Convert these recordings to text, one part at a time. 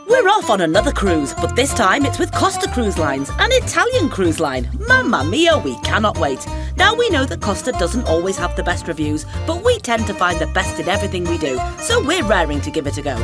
We're off on another cruise, but this time it's with Costa Cruise Lines, an Italian cruise line. Mamma mia, we cannot wait. Now we know that Costa doesn't always have the best reviews, but we tend to find the best in everything we do, so we're raring to give it a go.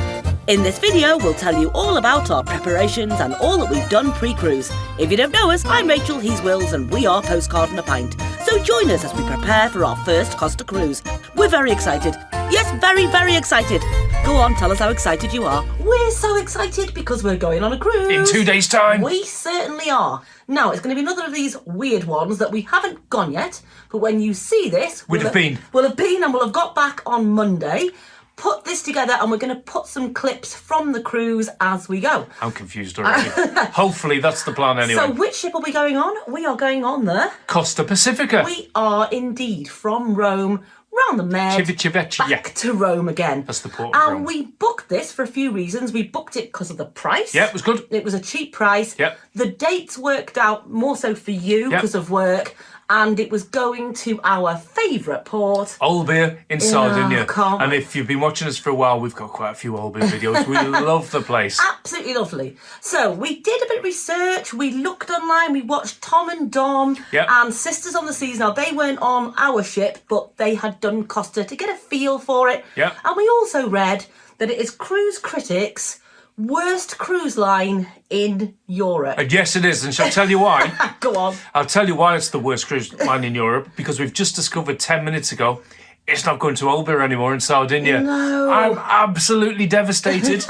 In this video, we'll tell you all about our preparations and all that we've done pre-cruise. If you don't know us, I'm Rachel, he's Wills, and we are Postcard and a Pint. So join us as we prepare for our first Costa Cruise. We're very excited. Yes, very, very excited. Go on, tell us how excited you are. We're so excited because we're going on a cruise. In 2 days' time. We certainly are. Now, it's going to be another of these weird ones that we haven't gone yet, but when you see this... We'll have been and we'll have got back on Monday. Put this together and we're going to put some clips from the cruise as we go. I'm confused already. Hopefully that's the plan anyway. So which ship are we going on? We are going on the... Costa Pacifica. We are indeed from Rome, round the Med, back to Rome again. That's the port of Rome. And we booked this for a few reasons. We booked it because of the price. Yeah, it was good. It was a cheap price. Yep. The dates worked out more so for you because of work. And it was going to our favourite port. Olbia in Sardinia. Oh, and if you've been watching us for a while, we've got quite a few Olbia videos. We love the place. Absolutely lovely. So we did a bit of research. We looked online. We watched Tom and Dom and Sisters on the Seas. Now, they weren't on our ship, but they had done Costa to get a feel for it. Yep. And we also read that it is Cruise Critics' worst cruise line in Europe. And yes, it is. And shall I tell you why? Go on. I'll tell you why it's the worst cruise line in Europe. Because we've just discovered 10 minutes ago, it's not going to Olbia anymore in Sardinia. No. I'm absolutely devastated.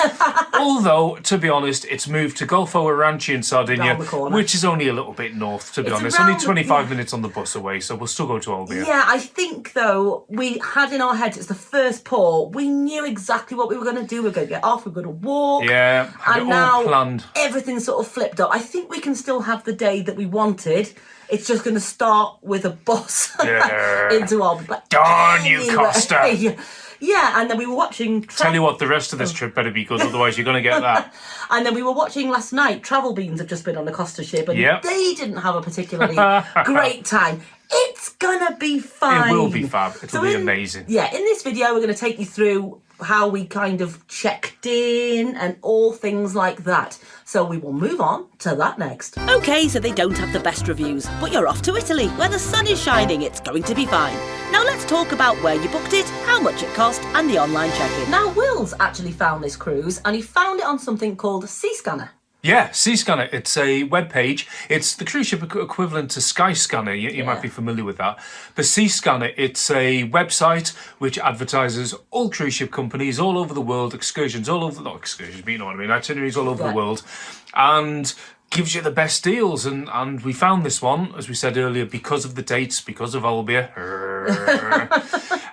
Although, to be honest, it's moved to Golfo Aranci in Sardinia, which is only a little bit north, to be honest. Only 25 minutes on the bus away, so we'll still go to Olbia. Yeah, I think, though, we had in our heads it's the first port. We knew exactly what we were going to do. We were going to get off, we were going to walk. Yeah, had and it all now planned. Everything's sort of flipped up. I think we can still have the day that we wanted. It's just going to start with a bus into Olbia. But darn you, Costa! Yeah, and then we were watching... Tell you what, the rest of this trip better be good, otherwise you're going to get that. And then we were watching last night. Travel Beans have just been on the Costa ship, and they didn't have a particularly great time. It's going to be fine. It will be fab. It'll be amazing. Yeah, in this video, we're going to take you through how we kind of checked in and all things like that. So we will move on to that next. Okay, so they don't have the best reviews, but you're off to Italy, where the sun is shining. It's going to be fine. Now let's talk about where you booked it, how much it cost, and the online check-in. Now, Will's actually found this cruise, and he found it on something called Seascanner. Yeah, Seascanner. It's a web page. It's the cruise ship equivalent to Skyscanner. You might be familiar with that. But Seascanner, it's a website which advertises all cruise ship companies all over the world, excursions all over, not excursions, but you know what I mean, itineraries all over the world, and gives you the best deals. And we found this one, as we said earlier, because of the dates, because of Olbia.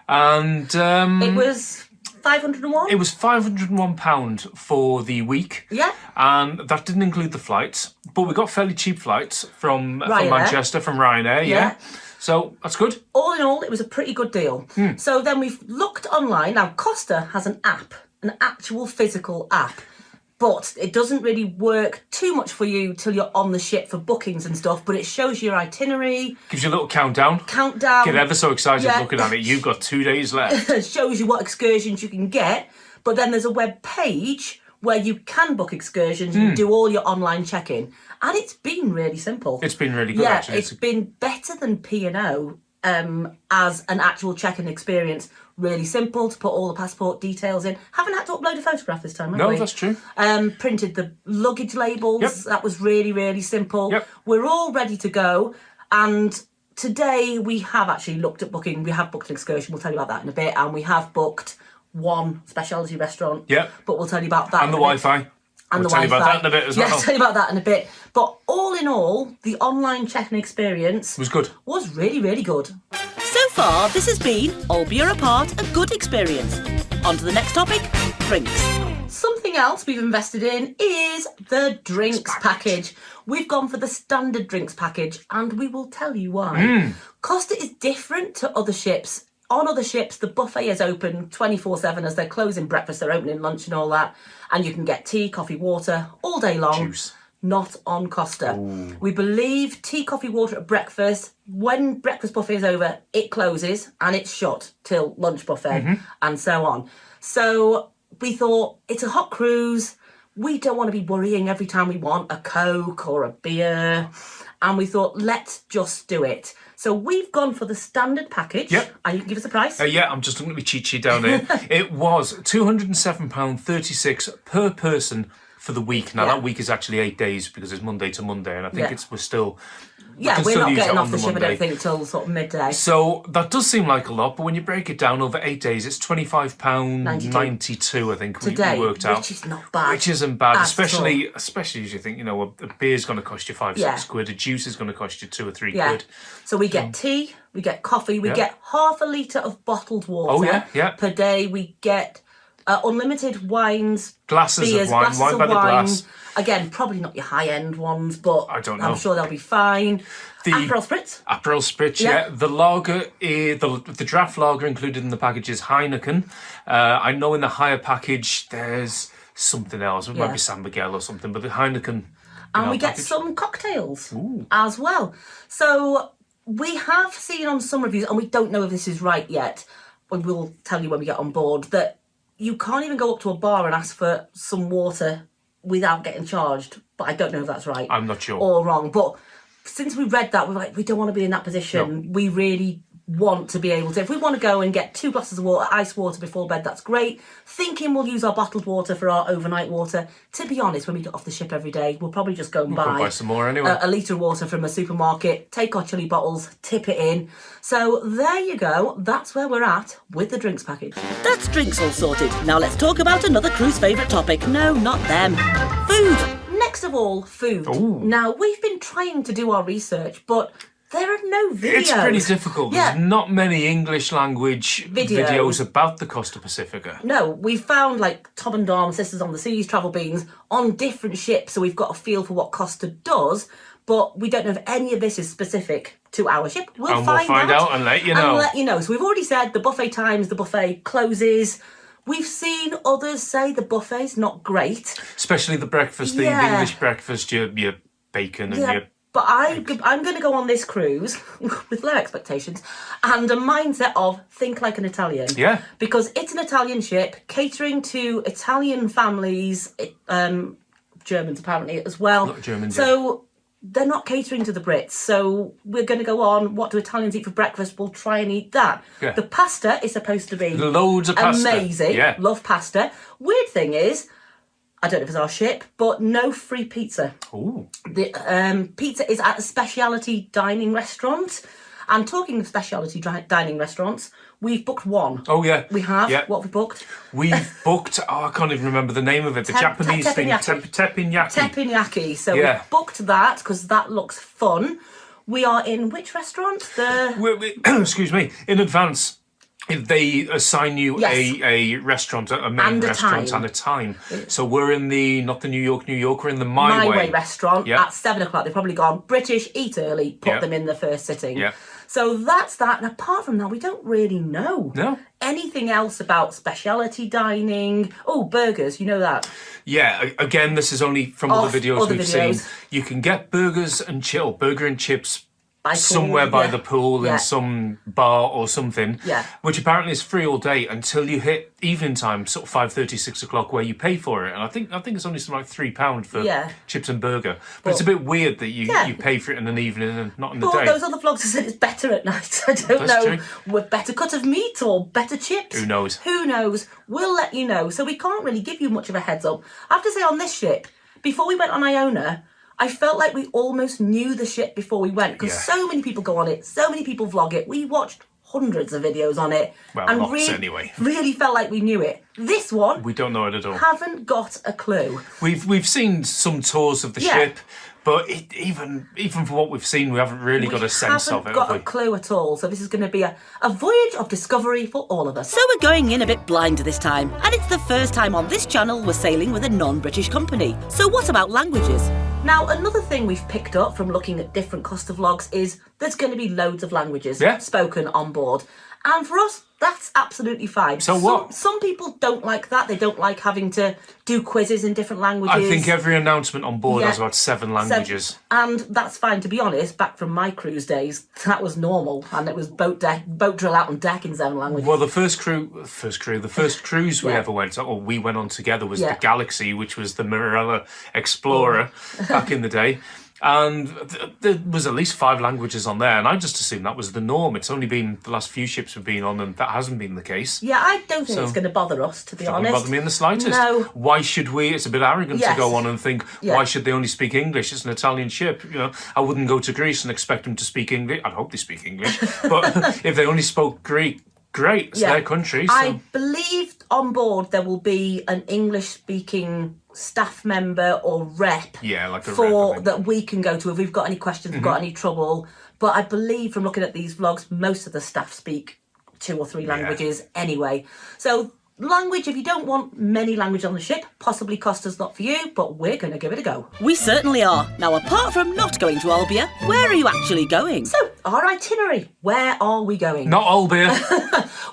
And it was... 501? It was £501 for the week. Yeah. And that didn't include the flights. But we got fairly cheap flights from Manchester, from Ryanair, yeah. So that's good. All in all, it was a pretty good deal. So then we've looked online. Now, Costa has an app, an actual physical app. But it doesn't really work too much for you till you're on the ship for bookings and stuff. But it shows your itinerary. Gives you a little countdown. Get ever so excited looking at it. You've got 2 days left. It shows you what excursions you can get. But then there's a web page where you can book excursions and do all your online check-in. And it's been really simple. It's been really good, actually. It's been better than P&O as an actual check-in experience. Really simple to put all the passport details in. Haven't had to upload a photograph this time, have we? No, that's true. Printed the luggage labels. Yep. That was really, really simple. Yep. We're all ready to go. And today we have actually looked at booking. We have booked an excursion. We'll tell you about that in a bit. And we have booked one specialty restaurant. Yeah. But we'll tell you about that in a bit. And the Wi-Fi. And we'll tell you about that in a bit as well. Yeah, I'll tell you about that in a bit. But all in all, the online check-in experience... was good. Was really, really good. So far, this has been, Olbia apart, a good experience. On to the next topic, drinks. Something else we've invested in is the drinks package. We've gone for the standard drinks package, and we will tell you why. Costa is different to other ships. On other ships, the buffet is open 24/7 as they're closing breakfast, they're opening lunch and all that. And you can get tea, coffee, water all day long. Juice. Not on Costa. Ooh. We believe tea, coffee, water at breakfast. When breakfast buffet is over, it closes and it's shut till lunch buffet and so on. So we thought it's a hot cruise. we don't want to be worrying every time we want a Coke or a beer. And we thought, let's just do it. So we've gone for the standard package. Yep. And you can give us a price. Yeah, I'm just looking at my cheat sheet down here. It was £207.36 per person for the week. Now, that week is actually 8 days because it's Monday to Monday. And I think we're still... Yeah, we're not getting off the ship, Monday. I don't think, till sort of midday. So that does seem like a lot, but when you break it down over 8 days, it's £25.92, I think, Today, we worked out. which is not bad. Which isn't bad, especially as you think, you know, a beer's going to cost you £5-6, a juice is going to cost you £2 or £3. So we get tea, we get coffee, we get half a litre of bottled water per day. We get unlimited wines, glasses beers, of wine, glasses wine of by the wine. glass. Again, probably not your high-end ones, but I don't know. I'm sure they'll be fine. The Aperol Spritz. Aperol Spritz, The lager, the draft lager included in the package is Heineken. I know in the higher package there's something else. It might be San Miguel or something, but the Heineken. And we get some cocktails as well. So we have seen on some reviews, and we don't know if this is right yet, and we'll tell you when we get on board, that you can't even go up to a bar and ask for some water without getting charged. But I don't know if that's right. I'm not sure. Or wrong. But since we read that, we're like, we don't want to be in that position. No. We really want to be able to. If we want to go and get 2 glasses of water, ice water before bed, that's great. Thinking we'll use our bottled water for our overnight water. To be honest, when we get off the ship every day, we'll probably just go and buy some more anyway. A litre of water from a supermarket, take our chili bottles, tip it in. So there you go. That's where we're at with the drinks package. That's drinks all sorted. Now let's talk about another cruise favourite topic. No, not them. Food. Next of all, food. Ooh. Now, we've been trying to do our research, but there are no videos. It's pretty difficult. There's not many English language videos about the Costa Pacifica. No, we've found like Tom and Dom, Sisters on the Seas, Travel Beans on different ships, so we've got a feel for what Costa does, but we don't know if any of this is specific to our ship. We'll find out and let you know. So we've already said the buffet times, the buffet closes. We've seen others say the buffet's not great. Especially the breakfast, the English breakfast, your bacon and your... But I'm going to go on this cruise with low expectations and a mindset of think like an Italian. Yeah. Because it's an Italian ship catering to Italian families, Germans apparently as well. Not Germans, so they're not catering to the Brits. So we're going to go on, what do Italians eat for breakfast? We'll try and eat that. Yeah. The pasta is supposed to be loads of pasta. Amazing. Yeah. Love pasta. Weird thing is, I don't know if it's our ship, but no free pizza. Ooh. The pizza is at a specialty dining restaurant. And talking of specialty dining restaurants, we've booked one. Oh, yeah. We have. Yeah. What have we booked? We've booked, I can't even remember the name of it. The Japanese thing. Teppanyaki. Teppanyaki. So we've booked that because that looks fun. We are in which restaurant? Excuse me. In advance. If they assign you a restaurant, a main restaurant and a time. So we're in not the New York, we're in the My Way restaurant at 7 o'clock. They've probably gone British, eat early, put them in the first sitting. Yeah. So that's that. And apart from that, we don't really know anything else about specialty dining. Oh, burgers, you know that? Yeah, again, this is only from other videos we've seen. You can get burger and chips somewhere by the pool in some bar or something, which apparently is free all day until you hit evening time, sort of 5:30, 6 o'clock, where you pay for it. And I think it's only something like £3 for chips and burger. But it's a bit weird that you pay for it in an evening and not in the day. Those other vlogs have said it's better at night. I don't know. With better cut of meat or better chips. Who knows? We'll let you know. So we can't really give you much of a heads up. I have to say on this ship, before we went on Iona, I felt like we almost knew the ship before we went because so many people go on it, so many people vlog it. We watched hundreds of videos on it. Well, and lots anyway. Really felt like we knew it. This one, we don't know it at all. Haven't got a clue. We've seen some tours of the ship, but even for what we've seen, we haven't really got a sense of it. We haven't got a clue at all. So this is going to be a voyage of discovery for all of us. So we're going in a bit blind this time, and it's the first time on this channel we're sailing with a non-British company. So what about languages? Now, another thing we've picked up from looking at different Costa vlogs is there's going to be loads of languages spoken on board. And for us, That's absolutely fine. So what? Some people don't like that. They don't like having to do quizzes in different languages. I think every announcement on board has about 7 languages. And that's fine, to be honest. Back from my cruise days, that was normal. And it was boat drill out on deck in 7 languages. Well, the first cruise we ever went on, or we went on together, was the Galaxy, which was the Mirella Explorer back in the day. And there was at least 5 languages on there, and I just assumed that was the norm. It's only been the last few ships we've been on, and that hasn't been the case. Yeah, I don't think it's going to bother us, to be honest. It doesn't bother me in the slightest. No. Why should we? It's a bit arrogant to go on and think, why should they only speak English? It's an Italian ship. You know, I wouldn't go to Greece and expect them to speak English. I'd hope they speak English, but if they only spoke Greek, great. It's their country. So. I believe on board there will be an English-speaking staff member or rep that we can go to if we've got any questions, we've got any trouble. But I believe from looking at these vlogs, most of the staff speak 2 or 3 languages anyway. So language, if you don't want many languages on the ship, possibly Costa's not for you, but we're going to give it a go. We certainly are. Now, apart from not going to Olbia, where are you actually going? So, our itinerary. Where are we going? Not Olbia.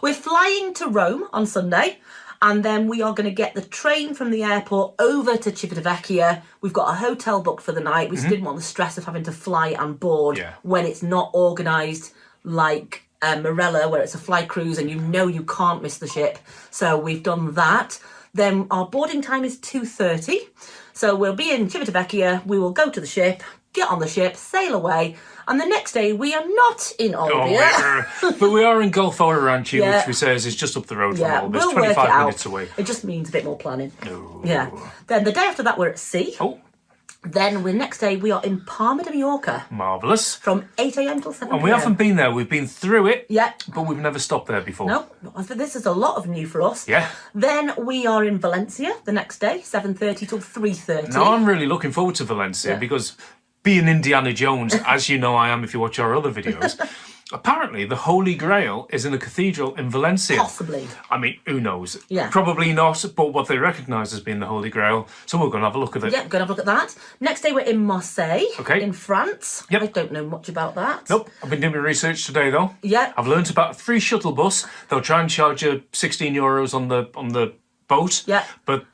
We're flying to Rome on Sunday. And then we are going to get the train from the airport over to Civitavecchia. We've got a hotel booked for the night. We just didn't want the stress of having to fly and board when it's not organised like Marella, where it's a fly cruise and you know you can't miss the ship. So we've done that. Then our boarding time is 2:30. So we'll be in Civitavecchia. We will go to the ship, get on the ship, sail away. And the next day, we are not in Olbia. But we are in Golfo Aranci, which we say is just up the road from Olbia. It's 25 minutes away. It just means a bit more planning. No. Yeah. Then the day after that, we're at sea. Oh. Then the next day, we are in Palme de Mallorca. Marvellous. From 8 a.m. till 7 p.m. And we haven't been there. We've been through it. Yeah. But we've never stopped there before. No. This is a lot of new for us. Yeah. Then we are in Valencia the next day, 7:30 till 3:30. Now, I'm really looking forward to Valencia because being Indiana Jones, as you know I am if you watch our other videos, apparently the Holy Grail is in a cathedral in Valencia. Possibly. I mean, who knows? Yeah. Probably not, but what they recognise as being the Holy Grail. So we're going to have a look at it. Yeah, going to have a look at that. Next day we're in Marseille, in France. Yep. I don't know much about that. Nope, I've been doing my research today though. Yeah. I've learnt about a free shuttle bus. They'll try and charge you €16 on the boat. Yeah. But,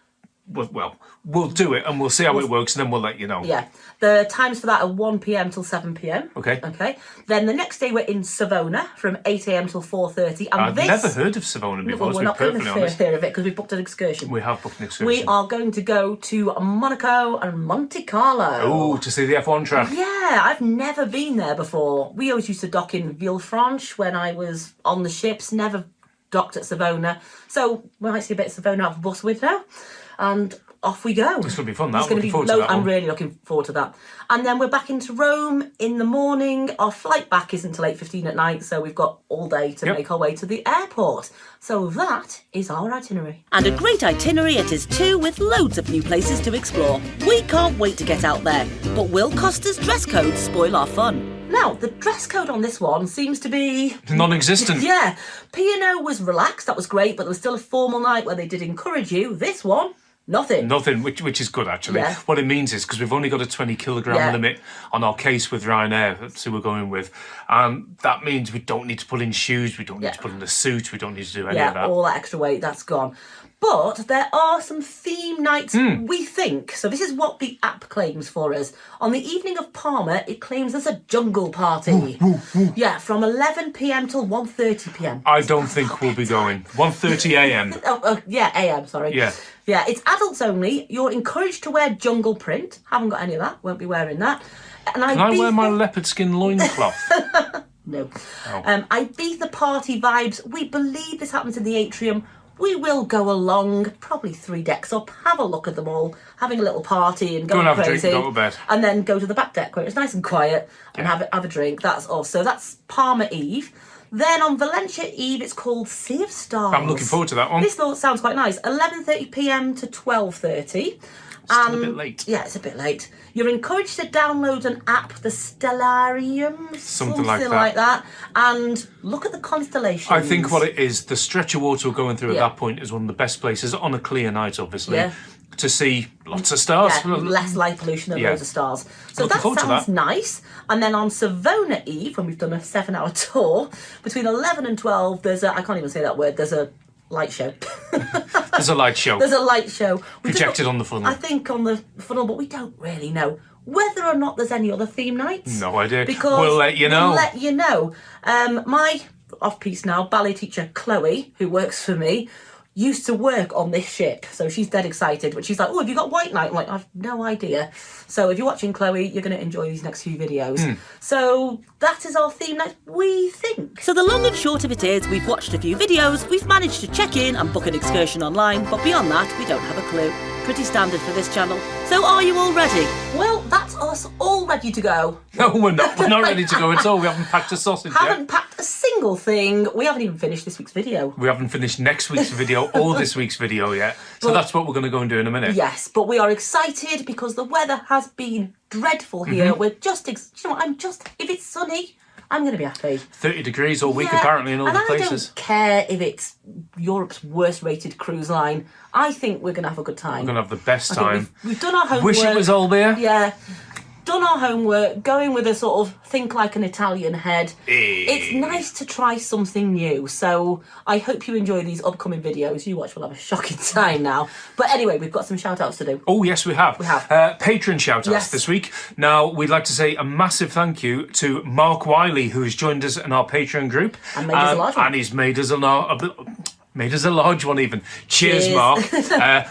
well, we'll do it and we'll see how it works and then we'll let you know. Yeah. The times for that are 1 p.m. till 7 p.m. Okay. Okay. Then the next day we're in Savona from 8 a.m. till 4:30. And I've never heard of Savona before, we're to be not going perfectly to honest. hear of it because we've booked an excursion. We have booked an excursion. We are going to go to Monaco and Monte Carlo. Oh, to see the F1 track. Yeah, I've never been there before. We always used to dock in Villefranche when I was on the ships, never docked at Savona. So we might see a bit of Savona off the bus with now. And off we go. It's going to be fun, that. It's going to be forward to that I'm one. really looking forward to that. And then we're back into Rome in the morning. Our flight back isn't till 8:15 at night, so we've got all day to make our way to the airport. So that is our itinerary. And a great itinerary it is too, with loads of new places to explore. We can't wait to get out there. But will Costa's dress code spoil our fun? Now, the dress code on this one seems to be... non-existent. Yeah. P&O was relaxed, that was great, but there was still a formal night where they did encourage you. This one... Nothing, which is good actually. Yeah. What it means is because we've only got a 20 kilogram limit on our case with Ryanair, that's who we're going with. That means we don't need to put in shoes, we don't need to put in a suit, we don't need to do any of that. All that extra weight, that's gone. But there are some theme nights, we think. So this is what the app claims for us. On the evening of Palma, it claims there's a jungle party. Yeah, from 11 p.m. till 1:30 p.m. I don't think we'll be going. 1:30 a.m. AM, sorry. Yeah. Yeah, it's adults only. You're encouraged to wear jungle print. Haven't got any of that. Won't be wearing that. And Can I wear my leopard skin loincloth? No. Ibiza party vibes. We believe this happens in the atrium. We will go along, probably 3 decks up, have a look at them all, having a little party and Go and have crazy. a drink and go to bed. And then go to the back deck where it's nice and quiet and have a drink. That's Palma Eve. Then on Valencia Eve, it's called Sea of Stars. I'm looking forward to that one. This sounds quite nice. 11:30 p.m. to 12:30. Still a bit late. Yeah, it's a bit late. You're encouraged to download an app, the Stellarium, Something like that. and look at the constellations. I think what it is, the stretch of water we're going through at that point is one of the best places on a clear night, obviously, to see lots of stars. Yeah, less light pollution and loads of stars. So that sounds nice. And then on Savona Eve, when we've done a 7-hour tour, between 11 and 12, there's a, I can't even say that word, there's a light show. There's a light show. There's a light show. Projected on the funnel. I think on the funnel, but we don't really know whether or not there's any other theme nights. No idea. Because we'll let you know. We'll let you know. My off-piece now, ballet teacher Chloe, who works for me, used to work on this ship, so she's dead excited. But she's like, "Oh, have you got white night?" I'm like, "I've no idea." So if you're watching Chloe, you're going to enjoy these next few videos. So that is our theme night, we think. So the long and short of it is, we've watched a few videos, we've managed to check in and book an excursion online, but beyond that, we don't have a clue. Pretty standard for this channel. So are you all ready? Well, that's us all ready to go. No, we're not. We're not ready to go at all. We haven't packed a sausage yet. Haven't packed a single thing. We haven't even finished this week's video. We haven't finished next week's video or this week's video yet. So that's what we're going to go and do in a minute. Yes, but we are excited because the weather has been dreadful here. We're just, you know what, if it's sunny, I'm going to be happy. 30 degrees all week apparently in all the places. I don't care if it's Europe's worst rated cruise line. I think we're going to have a good time. We're going to have the best time. We've done our homework. Wish it was Olbia. Yeah. Done our homework, going with a sort of think like an Italian head. It's nice to try something new. So I hope you enjoy these upcoming videos. You watch will have a shocking time now. But anyway, we've got some shout outs to do. Oh, yes, we have. We have. Patron shout outs this week. Now, we'd like to say a massive thank you to Mark Wiley, who has joined us in our Patreon group. And made us a large one. And he's made us a large one even. Cheers. Mark.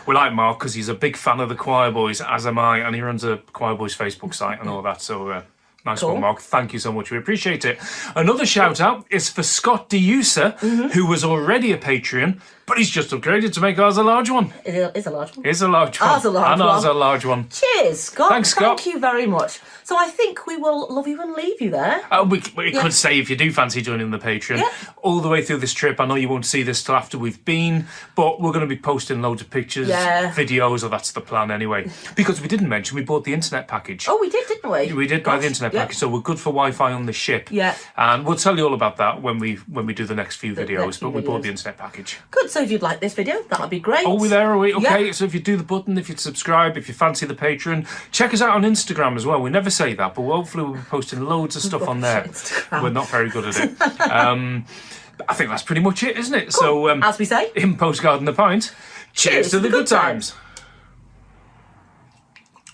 We like Mark because he's a big fan of the Choir Boys, as am I, and he runs a Choir Boys Facebook site and all that. So nice one, Mark. Thank you so much. We appreciate it. Another shout out is for Scott DeUsa, who was already a Patreon, but he's just upgraded to make ours a large one. It is a large one. It's a large one. Ours a large one. Ours a large one. Cheers, Scott. Thanks, Scott. Thank you very much. So I think we will love you and leave you there. We could say, if you do fancy joining the Patreon, all the way through this trip, I know you won't see this till after we've been, but we're going to be posting loads of pictures, videos, or that's the plan anyway. Because we didn't mention, we bought the internet package. Oh, we did, didn't we? We did buy the internet package, so we're good for Wi-Fi on the ship. Yeah. And we'll tell you all about that when we do the next few videos, but we bought the internet package. Good, so if you'd like this video, that would be great. Oh, we're there, are we? Okay, so if you do the button, if you subscribe, if you fancy the Patreon, check us out on Instagram as well. We never say that, but hopefully we'll be posting loads of stuff on there. We're not very good at it. I think that's pretty much it, isn't it? Cool. So, as we say, in Postcard and a Pint, cheers to the good times.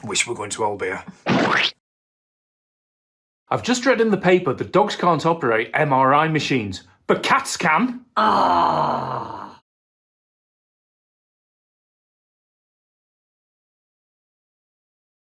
Wish we were going to Olbia. I've just read in the paper that dogs can't operate MRI machines, but cats can. Ah.